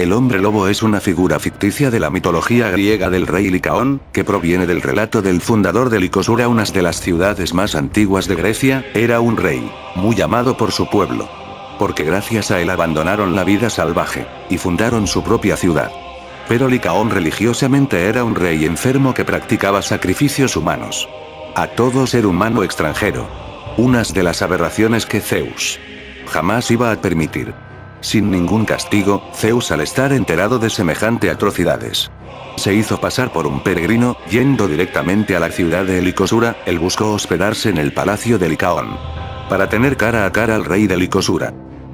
El hombre lobo es una figura ficticia de la mitología griega del rey Licaón, que proviene del relato del fundador de Licosura, una de las ciudades más antiguas de Grecia. Era un rey, muy amado por su pueblo. Porque gracias a él abandonaron la vida salvaje, y fundaron su propia ciudad. Pero Licaón religiosamente era un rey enfermo que practicaba sacrificios humanos a todo ser humano extranjero. Unas de las aberraciones que Zeus jamás iba a permitir. Sin ningún castigo, Zeus, al estar enterado de semejante atrocidades, se hizo pasar por un peregrino. Yendo directamente a la ciudad de Licosura, él buscó hospedarse en el palacio de Licaón para tener cara a cara al rey de Licosura.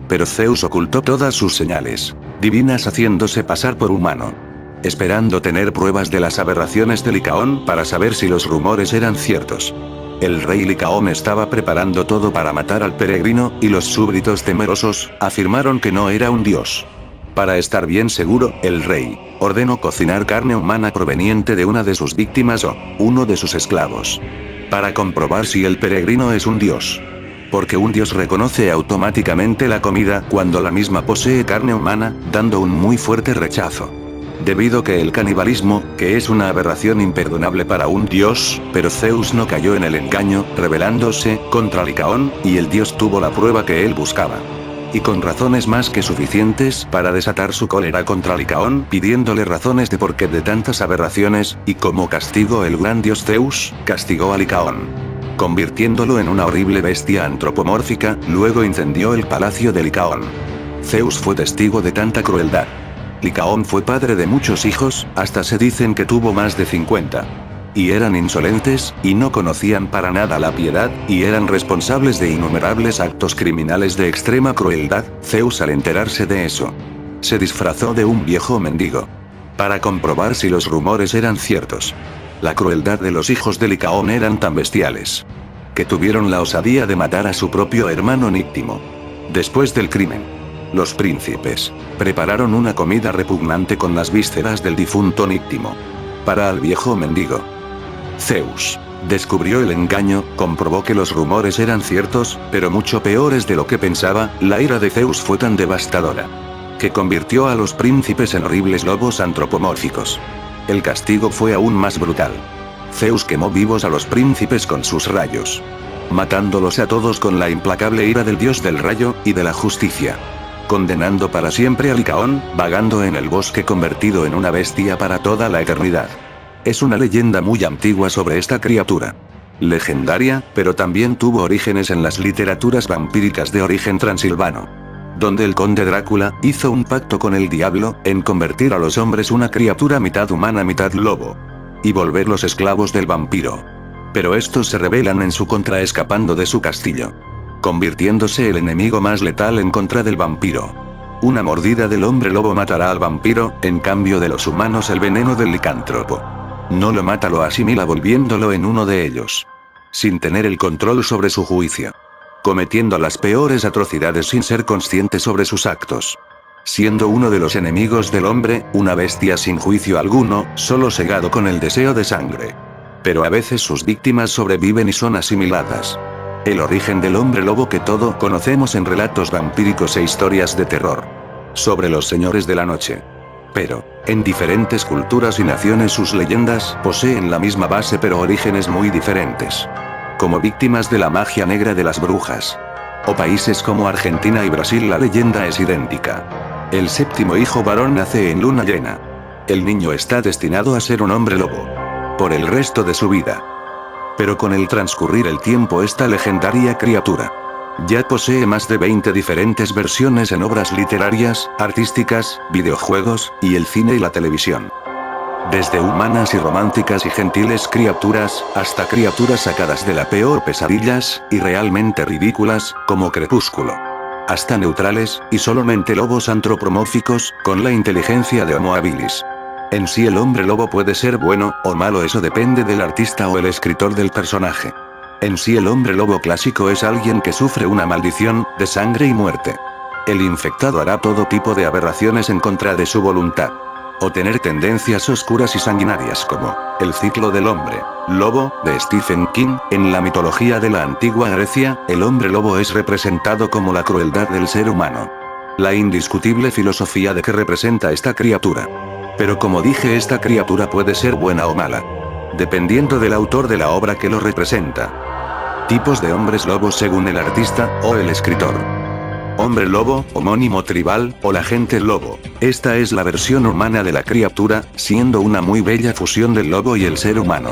Pero Zeus ocultó todas sus señales divinas haciéndose pasar por humano, esperando tener pruebas de las aberraciones de Licaón para saber si los rumores eran ciertos. El rey Licaón estaba preparando todo para matar al peregrino, y los súbditos temerosos afirmaron que no era un dios. Para estar bien seguro, el rey ordenó cocinar carne humana proveniente de una de sus víctimas o uno de sus esclavos, para comprobar si el peregrino es un dios. Porque un dios reconoce automáticamente la comida cuando la misma posee carne humana, dando un muy fuerte rechazo. Debido que el canibalismo, que es una aberración imperdonable para un dios, pero Zeus no cayó en el engaño, rebelándose contra Licaón, y el dios tuvo la prueba que él buscaba. Y con razones más que suficientes para desatar su cólera contra Licaón, pidiéndole razones de por qué de tantas aberraciones, y como castigo el gran dios Zeus castigó a Licaón, convirtiéndolo en una horrible bestia antropomórfica. Luego incendió el palacio de Licaón. Zeus fue testigo de tanta crueldad. Licaón fue padre de muchos hijos, hasta se dicen que tuvo más de 50. Y eran insolentes, y no conocían para nada la piedad, y eran responsables de innumerables actos criminales de extrema crueldad. Zeus, al enterarse de eso, se disfrazó de un viejo mendigo para comprobar si los rumores eran ciertos. La crueldad de los hijos de Licaón eran tan bestiales que tuvieron la osadía de matar a su propio hermano Níctimo. Después del crimen, los príncipes prepararon una comida repugnante con las vísceras del difunto Níctimo para el viejo mendigo. Zeus descubrió el engaño, comprobó que los rumores eran ciertos, pero mucho peores de lo que pensaba. La ira de Zeus fue tan devastadora que convirtió a los príncipes en horribles lobos antropomórficos. El castigo fue aún más brutal. Zeus quemó vivos a los príncipes con sus rayos, matándolos a todos con la implacable ira del dios del rayo y de la justicia, condenando para siempre a Licaón, vagando en el bosque convertido en una bestia para toda la eternidad. Es una leyenda muy antigua sobre esta criatura. Legendaria, pero también tuvo orígenes en las literaturas vampíricas de origen transilvano, donde el conde Drácula hizo un pacto con el diablo en convertir a los hombres una criatura mitad humana mitad lobo, y volverlos esclavos del vampiro. Pero estos se rebelan en su contra escapando de su castillo, convirtiéndose el enemigo más letal en contra del vampiro. Una mordida del hombre lobo matará al vampiro, en cambio de los humanos el veneno del licántropo no lo mata, lo asimila volviéndolo en uno de ellos, sin tener el control sobre su juicio, cometiendo las peores atrocidades sin ser consciente sobre sus actos. Siendo uno de los enemigos del hombre, una bestia sin juicio alguno, solo cegado con el deseo de sangre. Pero a veces sus víctimas sobreviven y son asimiladas. El origen del hombre lobo que todo conocemos en relatos vampíricos e historias de terror sobre los señores de la noche. Pero, en diferentes culturas y naciones sus leyendas poseen la misma base pero orígenes muy diferentes. Como víctimas de la magia negra de las brujas, o países como Argentina y Brasil, la leyenda es idéntica. El séptimo hijo varón nace en luna llena. El niño está destinado a ser un hombre lobo por el resto de su vida. Pero con el transcurrir el tiempo, esta legendaria criatura ya posee más de 20 diferentes versiones en obras literarias, artísticas, videojuegos, y el cine y la televisión. Desde humanas y románticas y gentiles criaturas, hasta criaturas sacadas de la peor pesadillas, y realmente ridículas, como Crepúsculo. Hasta neutrales, y solamente lobos antropomórficos, con la inteligencia de Homo habilis. En sí el hombre lobo puede ser bueno, o malo, eso depende del artista o el escritor del personaje. En sí el hombre lobo clásico es alguien que sufre una maldición, de sangre y muerte. El infectado hará todo tipo de aberraciones en contra de su voluntad, o tener tendencias oscuras y sanguinarias como El ciclo del hombre lobo, de Stephen King. En la mitología de la antigua Grecia, el hombre lobo es representado como la crueldad del ser humano. La indiscutible filosofía de que representa esta criatura. Pero como dije, esta criatura puede ser buena o mala, dependiendo del autor de la obra que lo representa. Tipos de hombres lobos según el artista, o el escritor. Hombre lobo, homónimo tribal, o la gente lobo. Esta es la versión humana de la criatura, siendo una muy bella fusión del lobo y el ser humano.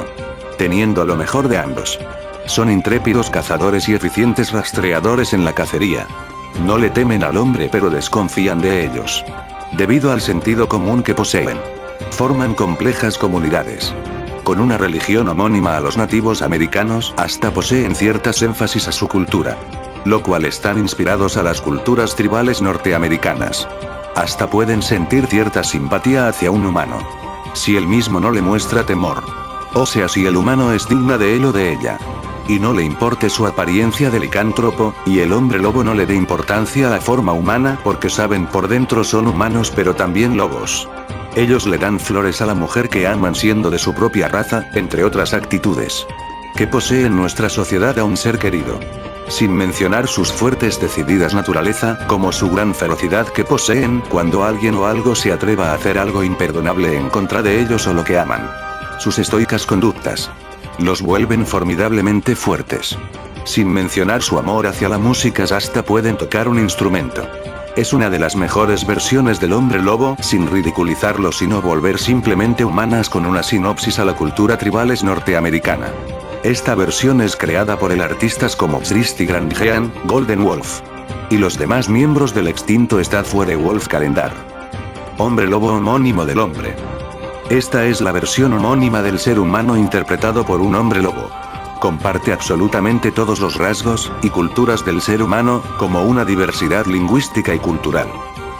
Teniendo lo mejor de ambos. Son intrépidos cazadores y eficientes rastreadores en la cacería. No le temen al hombre pero desconfían de ellos. Debido al sentido común que poseen. Forman complejas comunidades. Con una religión homónima a los nativos americanos, hasta poseen ciertas énfasis a su cultura. Lo cual están inspirados a las culturas tribales norteamericanas. Hasta pueden sentir cierta simpatía hacia un humano. Si él mismo no le muestra temor. O sea, si el humano es digna de él o de ella. Y no le importe su apariencia de licántropo, y el hombre lobo no le dé importancia a la forma humana porque saben por dentro son humanos pero también lobos. Ellos le dan flores a la mujer que aman siendo de su propia raza, entre otras actitudes. Que posee en nuestra sociedad a un ser querido. Sin mencionar sus fuertes decididas naturaleza, como su gran ferocidad que poseen cuando alguien o algo se atreva a hacer algo imperdonable en contra de ellos o lo que aman. Sus estoicas conductas. Los vuelven formidablemente fuertes. Sin mencionar su amor hacia la música, hasta pueden tocar un instrumento. Es una de las mejores versiones del hombre lobo, sin ridiculizarlo sino volver simplemente humanas con una sinopsis a la cultura tribales norteamericana. Esta versión es creada por el artistas como Christy Grandjean, Golden Wolf. Y los demás miembros del extinto Stadtwere Wolf Calendar. Hombre lobo homónimo del hombre. Esta es la versión homónima del ser humano interpretado por un hombre lobo. Comparte absolutamente todos los rasgos y culturas del ser humano, como una diversidad lingüística y cultural.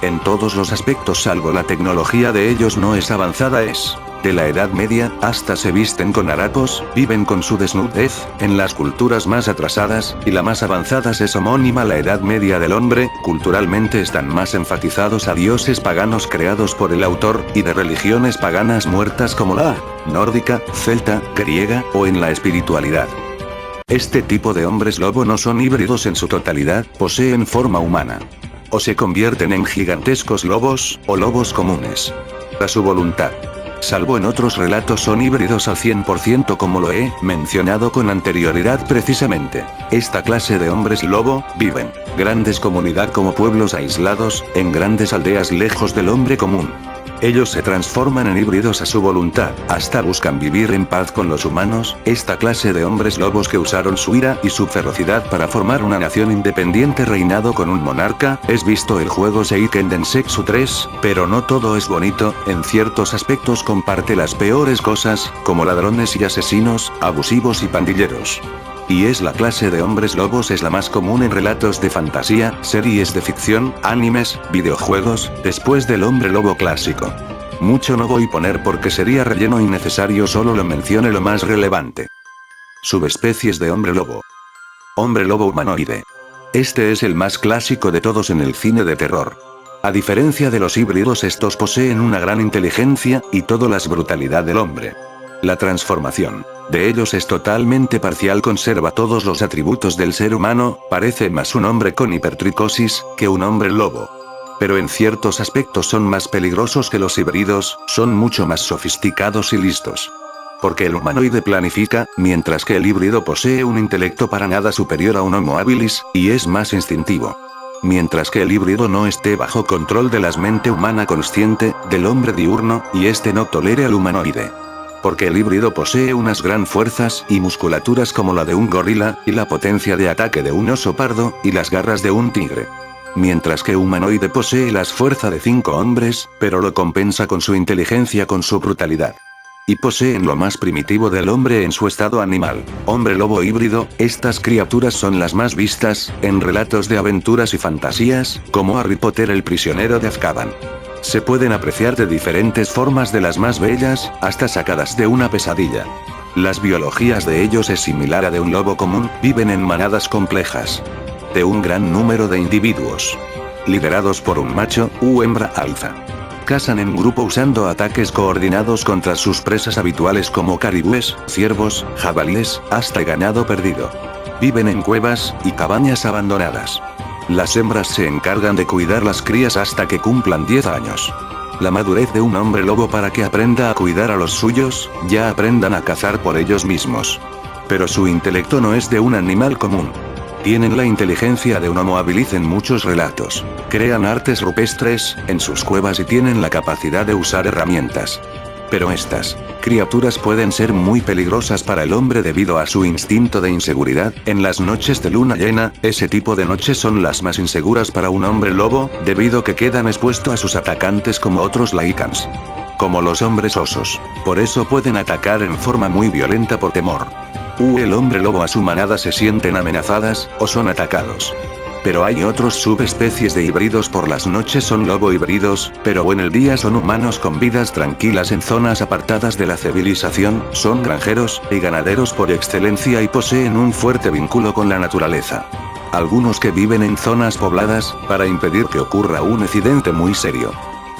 En todos los aspectos salvo la tecnología de ellos no es avanzada es. De la Edad Media, hasta se visten con harapos, viven con su desnudez, en las culturas más atrasadas, y la más avanzadas es homónima la Edad Media del hombre, culturalmente están más enfatizados a dioses paganos creados por el autor, y de religiones paganas muertas como la nórdica, celta, griega, o en la espiritualidad. Este tipo de hombres lobo no son híbridos en su totalidad, poseen forma humana. O se convierten en gigantescos lobos, o lobos comunes. A su voluntad. Salvo en otros relatos son híbridos al 100% como lo he mencionado con anterioridad precisamente. Esta clase de hombres lobo, viven, grandes comunidades como pueblos aislados, en grandes aldeas lejos del hombre común. Ellos se transforman en híbridos a su voluntad, hasta buscan vivir en paz con los humanos, esta clase de hombres lobos que usaron su ira y su ferocidad para formar una nación independiente reinado con un monarca, es visto el juego Seiken Densetsu 3, pero no todo es bonito, en ciertos aspectos comparte las peores cosas, como ladrones y asesinos, abusivos y pandilleros. Y es la clase de hombres lobos es la más común en relatos de fantasía, series de ficción, animes, videojuegos, después del hombre lobo clásico. Mucho no voy a poner porque sería relleno innecesario, solo lo mencioné lo más relevante. Subespecies de hombre lobo. Hombre lobo humanoide. Este es el más clásico de todos en el cine de terror. A diferencia de los híbridos, estos poseen una gran inteligencia, y toda la brutalidad del hombre. La transformación de ellos es totalmente parcial, conserva todos los atributos del ser humano, parece más un hombre con hipertricosis, que un hombre lobo. Pero en ciertos aspectos son más peligrosos que los híbridos, son mucho más sofisticados y listos. Porque el humanoide planifica, mientras que el híbrido posee un intelecto para nada superior a un Homo habilis, y es más instintivo. Mientras que el híbrido no esté bajo control de la mente humana consciente, del hombre diurno, y este no tolere al humanoide. Porque el híbrido posee unas gran fuerzas y musculaturas como la de un gorila, y la potencia de ataque de un oso pardo, y las garras de un tigre. Mientras que humanoide posee las fuerzas de 5 hombres, pero lo compensa con su inteligencia, con su brutalidad. Y poseen lo más primitivo del hombre en su estado animal. Hombre lobo híbrido, estas criaturas son las más vistas, en relatos de aventuras y fantasías, como Harry Potter el prisionero de Azkaban. Se pueden apreciar de diferentes formas, de las más bellas, hasta sacadas de una pesadilla. Las biologías de ellos es similar a de un lobo común, viven en manadas complejas. De un gran número de individuos. Liderados por un macho, u hembra alfa. Cazan en grupo usando ataques coordinados contra sus presas habituales como caribúes, ciervos, jabalíes, hasta ganado perdido. Viven en cuevas y cabañas abandonadas. Las hembras se encargan de cuidar las crías hasta que cumplan 10 años. La madurez de un hombre lobo para que aprenda a cuidar a los suyos, ya aprendan a cazar por ellos mismos. Pero su intelecto no es de un animal común. Tienen la inteligencia de un homo habilis en muchos relatos. Crean artes rupestres, en sus cuevas y tienen la capacidad de usar herramientas. Pero estas criaturas pueden ser muy peligrosas para el hombre debido a su instinto de inseguridad. En las noches de luna llena, ese tipo de noches son las más inseguras para un hombre lobo, debido que quedan expuestos a sus atacantes como otros lycans. Como los hombres osos. Por eso pueden atacar en forma muy violenta por temor. El hombre lobo a su manada se sienten amenazadas, o son atacados. Pero hay otros subespecies de híbridos por las noches son lobo híbridos, pero en el día son humanos con vidas tranquilas en zonas apartadas de la civilización, son granjeros y ganaderos por excelencia y poseen un fuerte vínculo con la naturaleza. Algunos que viven en zonas pobladas, para impedir que ocurra un incidente muy serio.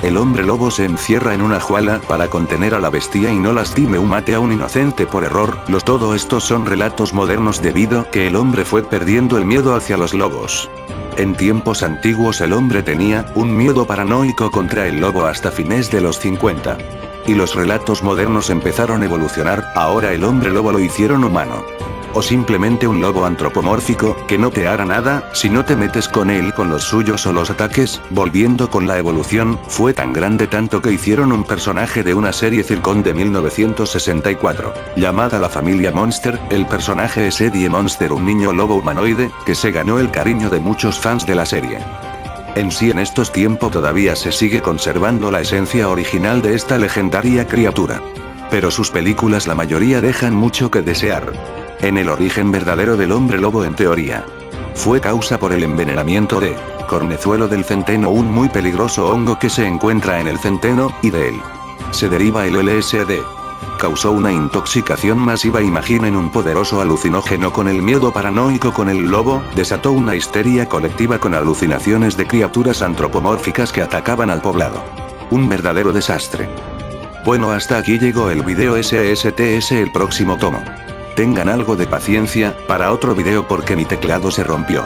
El hombre lobo se encierra en una jaula para contener a la bestia y no lastime o mate a un inocente por error. Todo estos son relatos modernos debido que el hombre fue perdiendo el miedo hacia los lobos. En tiempos antiguos el hombre tenía un miedo paranoico contra el lobo hasta fines de los 50. Y los relatos modernos empezaron a evolucionar, ahora el hombre lobo lo hicieron humano. O simplemente un lobo antropomórfico, que no te hará nada, si no te metes con él con los suyos o los ataques. Volviendo con la evolución, fue tan grande tanto que hicieron un personaje de una serie sitcom de 1964, llamada La Familia Monster. El personaje es Eddie Monster, un niño lobo humanoide, que se ganó el cariño de muchos fans de la serie. En sí en estos tiempos todavía se sigue conservando la esencia original de esta legendaria criatura. Pero sus películas la mayoría dejan mucho que desear. En el origen verdadero del hombre lobo en teoría, fue causa por el envenenamiento de cornezuelo del centeno, un muy peligroso hongo que se encuentra en el centeno, y de él se deriva el LSD. Causó una intoxicación masiva. Imaginen un poderoso alucinógeno con el miedo paranoico con el lobo, desató una histeria colectiva con alucinaciones de criaturas antropomórficas que atacaban al poblado. Un verdadero desastre. Bueno, hasta aquí llegó el video SSTS, el próximo tomo. Tengan algo de paciencia, para otro video porque mi teclado se rompió.